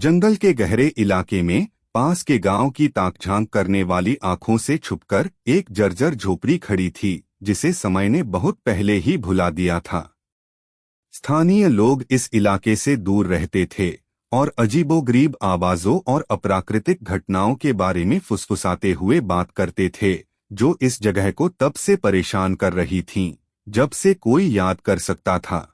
जंगल के गहरे इलाके में पास के गांव की ताकझांक करने वाली आंखों से छुपकर एक जर्जर झोपड़ी खड़ी थी, जिसे समय ने बहुत पहले ही भुला दिया था। स्थानीय लोग इस इलाके से दूर रहते थे और अजीबोगरीब आवाजों और अप्राकृतिक घटनाओं के बारे में फुसफुसाते हुए बात करते थे, जो इस जगह को तब से परेशान कर रही थीं, जब से कोई याद कर सकता था।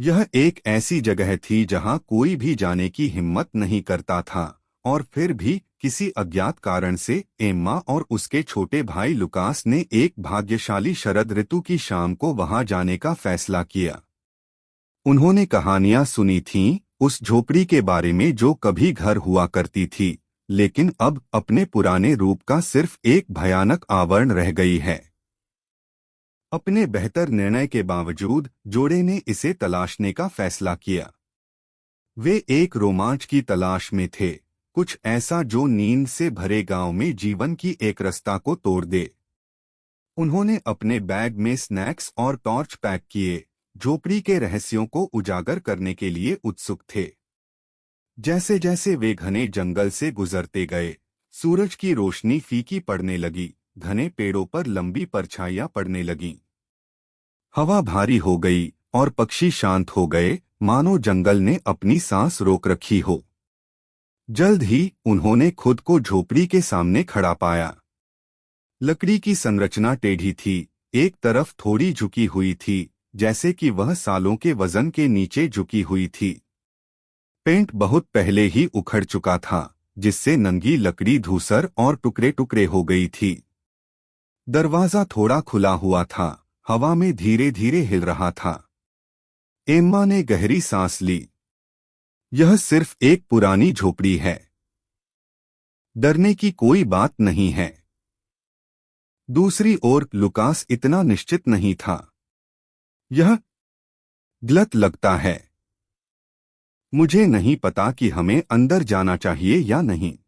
यह एक ऐसी जगह थी जहां कोई भी जाने की हिम्मत नहीं करता था, और फिर भी किसी अज्ञात कारण से एम्मा और उसके छोटे भाई लुकास ने एक भाग्यशाली शरद ऋतु की शाम को वहां जाने का फैसला किया। उन्होंने कहानियां सुनी थीं उस झोपड़ी के बारे में जो कभी घर हुआ करती थी, लेकिन अब अपने पुराने रूप का सिर्फ एक भयानक आवरण रह गई है। अपने बेहतर निर्णय के बावजूद जोड़े ने इसे तलाशने का फैसला किया। वे एक रोमांच की तलाश में थे, कुछ ऐसा जो नींद से भरे गांव में जीवन की एक रास्ता को तोड़ दे। उन्होंने अपने बैग में स्नैक्स और टॉर्च पैक किए, झोपड़ी के रहस्यों को उजागर करने के लिए उत्सुक थे। जैसे जैसे वे घने जंगल से गुजरते गए, सूरज की रोशनी फीकी पड़ने लगी, घने पेड़ों पर लंबी परछाइयां पड़ने लगीं। हवा भारी हो गई और पक्षी शांत हो गए, मानो जंगल ने अपनी सांस रोक रखी हो। जल्द ही उन्होंने खुद को झोपड़ी के सामने खड़ा पाया। लकड़ी की संरचना टेढ़ी थी, एक तरफ थोड़ी झुकी हुई थी, जैसे कि वह सालों के वजन के नीचे झुकी हुई थी। पेंट बहुत पहले ही उखड़ चुका था, जिससे नंगी लकड़ी धूसर और टुकड़े टुकड़े हो गई थी। दरवाजा थोड़ा खुला हुआ था, हवा में धीरे धीरे हिल रहा था। एम्मा ने गहरी सांस ली। यह सिर्फ एक पुरानी झोपड़ी है, डरने की कोई बात नहीं है। दूसरी ओर लुकास इतना निश्चित नहीं था। यह गलत लगता है। मुझे नहीं पता कि हमें अंदर जाना चाहिए या नहीं।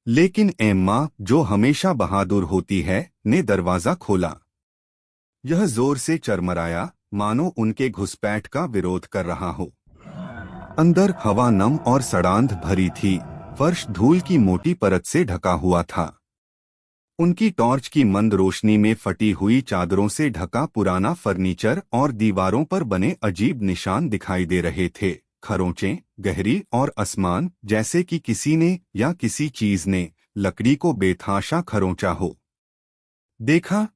लेकिन एम्मा, जो हमेशा बहादुर होती है, ने दरवाजा खोला। यह जोर से चरमराया, मानो उनके घुसपैठ का विरोध कर रहा हो। अंदर हवा नम और सड़ांध भरी थी, फर्श धूल की मोटी परत से ढका हुआ था। उनकी टॉर्च की मंद रोशनी में फटी हुई चादरों से ढका पुराना फर्नीचर और दीवारों पर बने अजीब निशान दिखाई दे रहे थे, खरोंचें, गहरी और आसमान, जैसे कि किसी ने या किसी चीज ने लकड़ी को बेतहाशा खरोंचा हो। देखा,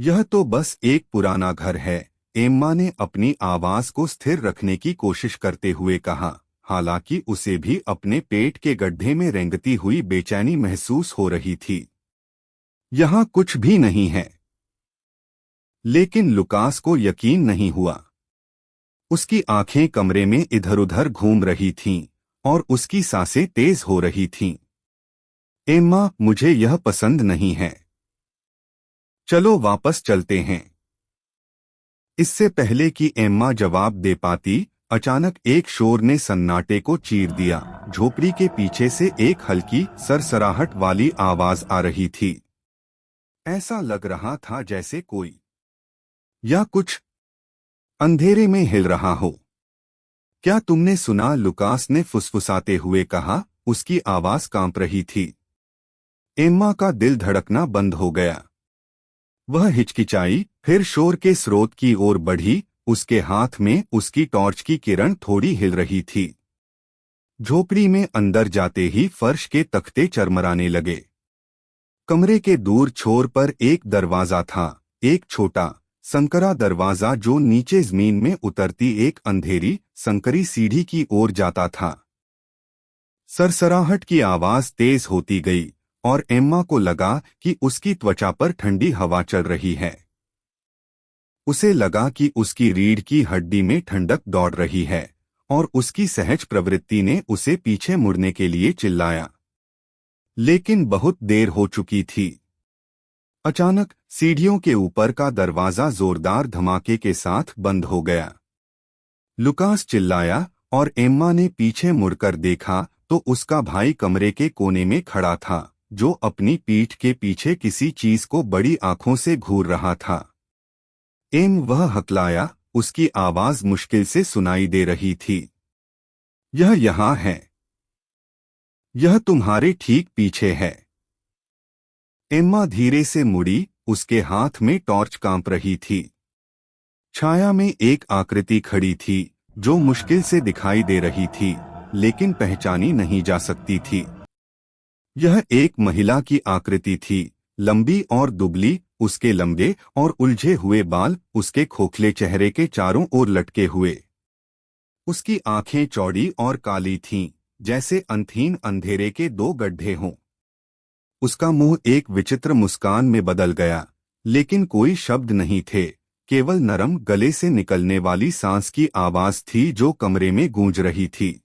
यह तो बस एक पुराना घर है, एम्मा ने अपनी आवाज को स्थिर रखने की कोशिश करते हुए कहा, हालांकि उसे भी अपने पेट के गड्ढे में रेंगती हुई बेचैनी महसूस हो रही थी। यहाँ कुछ भी नहीं है। लेकिन लुकास को यकीन नहीं हुआ। उसकी आंखें कमरे में इधर-उधर घूम रही थीं और उसकी सांसें तेज हो रही थीं। एम्मा, मुझे यह पसंद नहीं है। चलो वापस चलते हैं। इससे पहले कि एम्मा जवाब दे पाती, अचानक एक शोर ने सन्नाटे को चीर दिया। झोपड़ी के पीछे से एक हल्की सरसराहट वाली आवाज आ रही थी। ऐसा लग रहा था जैसे कोई या कुछ अंधेरे में हिल रहा हो। क्या तुमने सुना? लुकास ने फुसफुसाते हुए कहा, उसकी आवाज कांप रही थी। एम्मा का दिल धड़कना बंद हो गया। वह हिचकिचाई, फिर शोर के स्रोत की ओर बढ़ी। उसके हाथ में उसकी टॉर्च की किरण थोड़ी हिल रही थी। झोपड़ी में अंदर जाते ही फर्श के तख्ते चरमराने लगे। कमरे के दूर छोर पर एक दरवाजा था, एक छोटा संकरा दरवाजा जो नीचे जमीन में उतरती एक अंधेरी संकरी सीढ़ी की ओर जाता था। सरसराहट की आवाज तेज होती गई और एम्मा को लगा कि उसकी त्वचा पर ठंडी हवा चल रही है। उसे लगा कि उसकी रीढ़ की हड्डी में ठंडक दौड़ रही है और उसकी सहज प्रवृत्ति ने उसे पीछे मुड़ने के लिए चिल्लाया। लेकिन बहुत देर हो चुकी थी। अचानक सीढ़ियों के ऊपर का दरवाजा जोरदार धमाके के साथ बंद हो गया। लुकास चिल्लाया और एम्मा ने पीछे मुड़कर देखा तो उसका भाई कमरे के कोने में खड़ा था, जो अपनी पीठ के पीछे किसी चीज को बड़ी आंखों से घूर रहा था। वह हकलाया, उसकी आवाज मुश्किल से सुनाई दे रही थी। यह यहाँ है। यह तुम्हारे ठीक पीछे है। एम्मा धीरे से मुड़ी, उसके हाथ में टॉर्च कांप रही थी। छाया में एक आकृति खड़ी थी जो मुश्किल से दिखाई दे रही थी, लेकिन पहचानी नहीं जा सकती थी। यह एक महिला की आकृति थी, लंबी और दुबली, उसके लंबे और उलझे हुए बाल उसके खोखले चेहरे के चारों ओर लटके हुए। उसकी आंखें चौड़ी और काली थीं, जैसे अंतहीन अंधेरे के दो गड्ढे हों। उसका मुंह एक विचित्र मुस्कान में बदल गया, लेकिन कोई शब्द नहीं थे, केवल नरम गले से निकलने वाली सांस की आवाज थी जो कमरे में गूंज रही थी।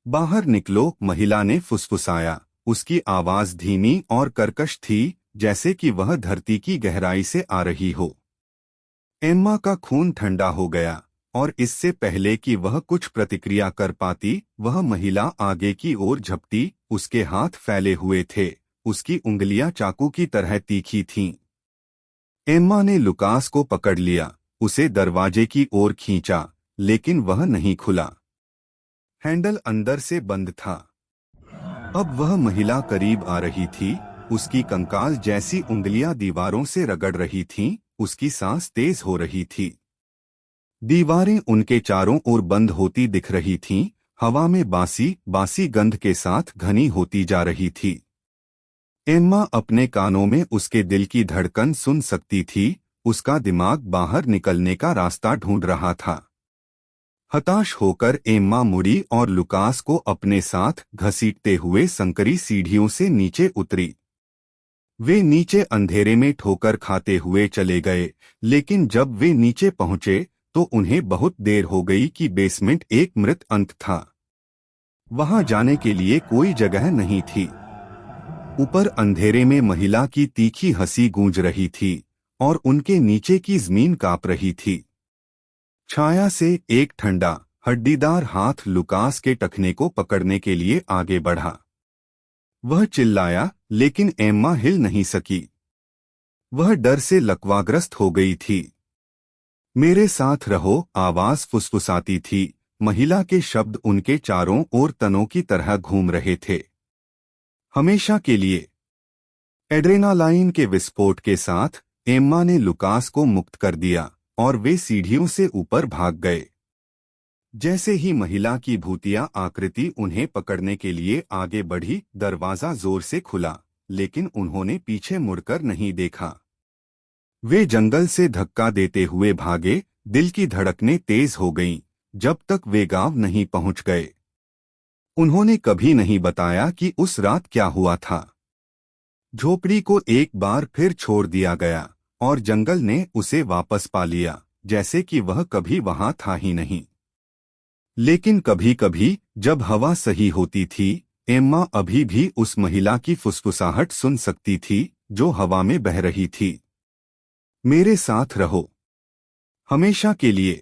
बाहर निकलो, महिला ने फुसफुसाया। उसकी आवाज धीमी और कर्कश थी, जैसे कि वह धरती की गहराई से आ रही हो। एम्मा का खून ठंडा हो गया, और इससे पहले कि वह कुछ प्रतिक्रिया कर पाती, वह महिला आगे की ओर झपटी। उसके हाथ फैले हुए थे, उसकी उंगलियां चाकू की तरह तीखी थीं। एम्मा ने लुकास को पकड़ लिया, उसे दरवाजे की ओर खींचा, लेकिन वह नहीं खुला। हैंडल अंदर से बंद था। अब वह महिला करीब आ रही थी, उसकी कंकाल जैसी उंगलियां दीवारों से रगड़ रही थीं, उसकी सांस तेज हो रही थी। दीवारें उनके चारों ओर बंद होती दिख रही थीं, हवा में बासी बासी गंध के साथ घनी होती जा रही थी। एम्मा अपने कानों में उसके दिल की धड़कन सुन सकती थी, उसका दिमाग बाहर निकलने का रास्ता ढूंढ रहा था। हताश होकर एम्मा मुड़ी और लुकास को अपने साथ घसीटते हुए संकरी सीढ़ियों से नीचे उतरी। वे नीचे अंधेरे में ठोकर खाते हुए चले गए, लेकिन जब वे नीचे पहुंचे तो उन्हें बहुत देर हो गई कि बेसमेंट एक मृत अंत था। वहां जाने के लिए कोई जगह नहीं थी। ऊपर अंधेरे में महिला की तीखी हंसी गूंज रही थी, और उनके नीचे की जमीन कांप रही थी। छाया से एक ठंडा, हड्डीदार हाथ लुकास के टखने को पकड़ने के लिए आगे बढ़ा। वह चिल्लाया, लेकिन एम्मा हिल नहीं सकी। वह डर से लकवाग्रस्त हो गई थी। मेरे साथ रहो, आवाज फुसफुसाती थी। महिला के शब्द उनके चारों ओर तनों की तरह घूम रहे थे। हमेशा के लिए। एड्रेनालाइन के विस्फोट के साथ एम्मा ने लुकास को मुक्त कर दिया, और वे सीढ़ियों से ऊपर भाग गए। जैसे ही महिला की भूतिया आकृति उन्हें पकड़ने के लिए आगे बढ़ी, दरवाजा जोर से खुला, लेकिन उन्होंने पीछे मुड़कर नहीं देखा। वे जंगल से धक्का देते हुए भागे, दिल की धड़कनें तेज हो गईं, जब तक वे गांव नहीं पहुंच गए। उन्होंने कभी नहीं बताया कि उस रात क्या हुआ था। झोपड़ी को एक बार फिर छोड़ दिया गया, और जंगल ने उसे वापस पा लिया, जैसे कि वह कभी वहां था ही नहीं। लेकिन कभी कभी जब हवा सही होती थी, एम्मा अभी भी उस महिला की फुसफुसाहट सुन सकती थी, जो हवा में बह रही थी। मेरे साथ रहो, हमेशा के लिए।